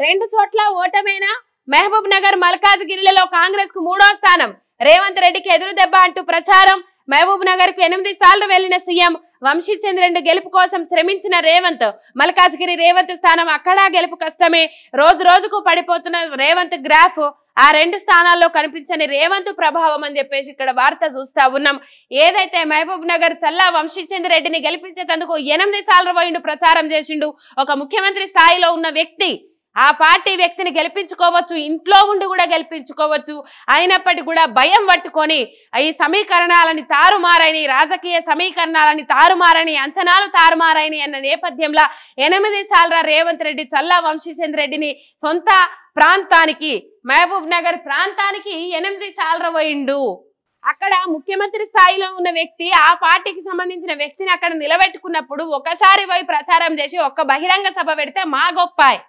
రెండు చోట్ల ఓటమేనా? మహబూబ్ నగర్ మల్కాజ్గిరిలో కాంగ్రెస్ కు 3వ స్థానం. రేవంత్ రెడ్డికి ఎదురు దెబ్బ అంటూ ప్రచారం. మహబూబ్ నగర్ కు 8 సార్లు వెళ్లిన సీఎం. వంశీచంద్రెడ్డి గెలుపు కోసం శ్రమించిన రేవంత్. మల్కాజ్గిరి రేవంత్ స్థానం అక్కడా గెలుపు కష్టమే. రోజు రోజుకు పడిపోతున్న రేవంత్ గ్రాఫ్. ఆ 2 స్థానాల్లో కనిపించని రేవంత్ ప్రభావం అని చెప్పేసి ఇక్కడ వార్త చూస్తా ఉన్నాం. ఏదైతే మహబూబ్ నగర్ చల్లా వంశీచంద్రెడ్డిని గెలిపించేందుకు 8 సార్లు పోయిండు, ప్రచారం చేసిండు. ఒక ముఖ్యమంత్రి స్థాయిలో ఉన్న వ్యక్తి ఆ పార్టీ వ్యక్తిని గెలిపించుకోవచ్చు, ఇంట్లో ఉండి కూడా గెలిపించుకోవచ్చు. అయినప్పటికీ కూడా భయం పట్టుకొని ఈ సమీకరణాలని తారుమారని, రాజకీయ సమీకరణాలని తారుమారని, అంచనాలు తారుమారని అన్న నేపథ్యంలో 8 సార్లు రేవంత్ రెడ్డి చల్లా వంశీచంద్రెడ్డిని సొంత ప్రాంతానికి, మహబూబ్ నగర్ ప్రాంతానికి 8 సార్లు పోయిండు. అక్కడ ముఖ్యమంత్రి స్థాయిలో ఉన్న వ్యక్తి ఆ పార్టీకి సంబంధించిన వ్యక్తిని అక్కడ నిలబెట్టుకున్నప్పుడు ఒకసారి పోయి ప్రచారం చేసి ఒక్క బహిరంగ సభ పెడితే మా గొప్పాయ్.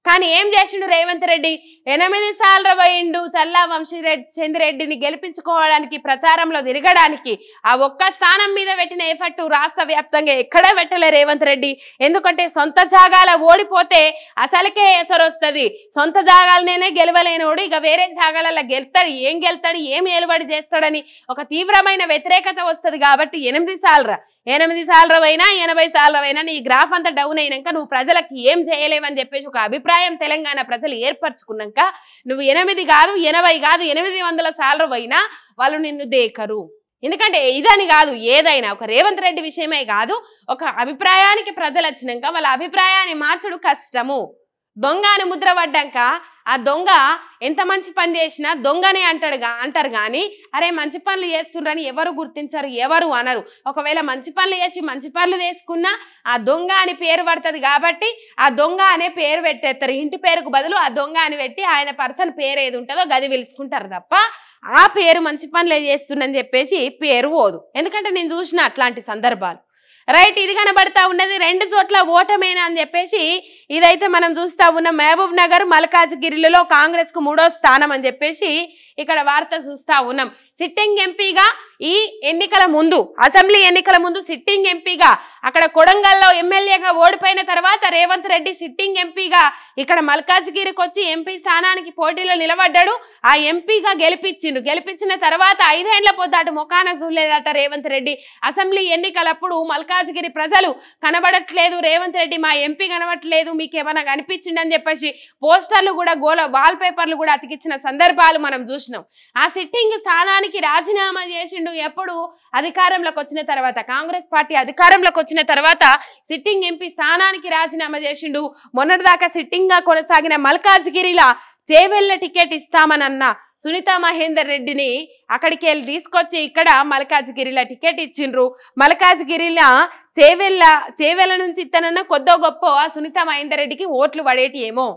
కానీ ఏం చేసిండు రేవంత్ రెడ్డి? 8 సార్లు పోయిండు చల్లా వంశీచంద్రెడ్డిని గెలిపించుకోవడానికి, ప్రచారంలో తిరగడానికి. ఆ ఒక్క స్థానం మీద పెట్టిన ఎఫర్ట్ రాష్ట్ర వ్యాప్తంగా ఎక్కడా పెట్టలే రేవంత్ రెడ్డి. ఎందుకంటే సొంత జాగాల ఓడిపోతే అసలుకే ఎసరు వస్తుంది. సొంత జాగాలనే గెలవలేనోడు ఇక వేరే జాగాలలో గెలుతాడు, ఏం గెలుతాడు, ఏం నిలబడి చేస్తాడని ఒక తీవ్రమైన వ్యతిరేకత వస్తుంది. కాబట్టి 8 సార్లు అయినా 80 సార్లు అయినా నీ గ్రాఫ్ అంతా డౌన్ అయినాక నువ్వు ప్రజలకు ఏం చేయలేవని చెప్పేసి ఒక అభిప్రాయం తెలంగాణ ప్రజలు ఏర్పరచుకున్నాక నువ్వు 8 కాదు 80 కాదు 800 సార్లు అయినా వాళ్ళు నిన్ను దేకరు. ఎందుకంటే ఇదని కాదు, ఏదైనా ఒక రేవంత్ రెడ్డి విషయమే కాదు, ఒక అభిప్రాయానికి ప్రజలు వచ్చినాక వాళ్ళ అభిప్రాయాన్ని మార్చడం కష్టము. దొంగ అని ముద్ర పడ్డాక ఆ దొంగ ఎంత మంచి పని చేసినా దొంగనే అంటారు కానీ అరే మంచి పనులు చేస్తుండ్రని ఎవరు గుర్తించరు, ఎవరు అనరు. ఒకవేళ మంచి పనులు చేసి మంచి పనులు చేసుకున్నా ఆ దొంగ అని పేరు పడుతుంది కాబట్టి ఆ దొంగ అనే పేరు పెట్టేస్తారు. ఇంటి పేరుకు బదులు ఆ దొంగ అని పెట్టి ఆయన పర్సన్ పేరు ఏది ఉంటుందో గది పిలుచుకుంటారు తప్ప ఆ పేరు మంచి పనులే చేస్తుందని చెప్పేసి పేరు పోదు. ఎందుకంటే నేను చూసిన అట్లాంటి సందర్భాలు. రైట్, ఇది కనబడతా ఉన్నది 2 చోట్ల ఓటమేనా అని చెప్పేసి ఇదైతే మనం చూస్తా ఉన్నాం. మహబూబ్ నగర్ మల్కాజ్గిరిలో కాంగ్రెస్ కు 3వ స్థానం అని చెప్పేసి ఇక్కడ వార్త చూస్తా ఉన్నాం. సిట్టింగ్ ఎంపీగా ఈ ఎన్నికల ముందు, అసెంబ్లీ ఎన్నికల ముందు సిట్టింగ్ ఎంపీగా అక్కడ కొడంగల్లో ఎమ్మెల్యేగా ఓడిపోయిన తర్వాత రేవంత్ రెడ్డి సిట్టింగ్ ఎంపీగా ఇక్కడ మల్కాజ్గిరికి వచ్చి ఎంపీ స్థానానికి పోటీలో నిలబడ్డాడు. ఆ ఎంపీగా గెలిపించిన తర్వాత 5 ఏళ్ల పొద్దాటు ముఖాన చూడలేదట రేవంత్ రెడ్డి. అసెంబ్లీ ఎన్నికలప్పుడు మల్కాజ్గిరి ప్రజలు కనబడట్లేదు, రేవంత్ రెడ్డి మా ఎంపీ కనబడట్లేదు, మీకు ఏమైనా కనిపించిందని చెప్పేసి పోస్టర్లు కూడా వాల్ పేపర్లు కూడా అతికిచ్చిన సందర్భాలు మనం చూసినాం. ఆ సిట్టింగ్ స్థానానికి రాజీనామా చేసిండు. ఎప్పుడు అధికారంలోకి వచ్చిన తర్వాత, కాంగ్రెస్ పార్టీ అధికారంలోకి వచ్చిన తర్వాత సిట్టింగ్ ఎంపీ స్థానానికి రాజీనామా చేసిండు. మొన్నటిదాకా సిట్టింగ్ గా కొనసాగిన మల్కాజ్గిరిలా చేవెళ్ల టికెట్ ఇస్తామనన్న సునీతా మహేందర్ రెడ్డిని అక్కడికి వెళ్ళి తీసుకొచ్చి ఇక్కడ మల్కాజ్గిరిలో టికెట్ ఇచ్చిండ్రు. మల్కాజ్గిరిలో చేవెళ్ల నుంచి ఇత్తనన్న కొద్దో గొప్ప సునీతా మహేందర్ రెడ్డికి ఓట్లు పడేటి ఏమో.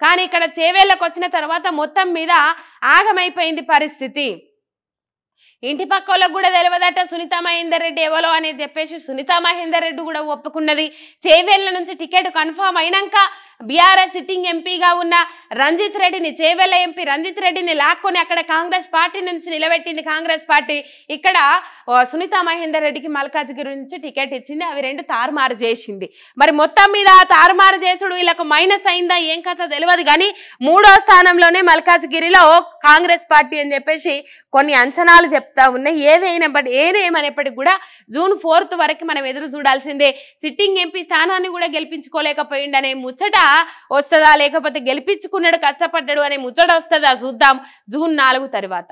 కానీ ఇక్కడ చేవెళ్లకు వచ్చిన తర్వాత మొత్తం మీద ఆగమైపోయింది పరిస్థితి. ఇంటి పక్కలకు కూడా తెలియదట సునీతా మహేందర్ రెడ్డి ఎవరో అని చెప్పేసి సునీతా మహేందర్ రెడ్డి కూడా ఒప్పుకున్నది. చేవెళ్ల నుంచి టికెట్ కన్ఫర్మ్ అయినాక బీఆర్ఎస్ సిట్టింగ్ ఎంపీగా ఉన్న రంజిత్ రెడ్డిని, చేవెళ్ల ఎంపీ రంజిత్ రెడ్డిని లాక్కొని అక్కడ కాంగ్రెస్ పార్టీ నుంచి నిలబెట్టింది కాంగ్రెస్ పార్టీ. ఇక్కడ సునీతా మహేందర్ రెడ్డికి మల్కాజ్గిరి నుంచి టికెట్ ఇచ్చింది. అవి 2 తారుమారు చేసింది. మరి మొత్తం మీద తారుమారు చేసుడు వీళ్ళకు మైనస్ అయిందా ఏం కథ తెలియదు కానీ 3వ స్థానంలోనే మల్కాజ్గిరిలో కాంగ్రెస్ పార్టీ అని చెప్పేసి కొన్ని అంచనాలు చెప్తా ఉన్నాయి. ఏదేమనేప్పటికీ కూడా జూన్ 4 వరకు మనం ఎదురు చూడాల్సిందే. సిట్టింగ్ ఎంపీ స్థానాన్ని కూడా గెలిపించుకోలేకపోయిండనే ముచ్చట వస్తుందా, లేకపోతే గెలిపించుకున్నాడు కష్టపడ్డాడు అనే ముచ్చట వస్తుందా చూద్దాం జూన్ 4 తర్వాత.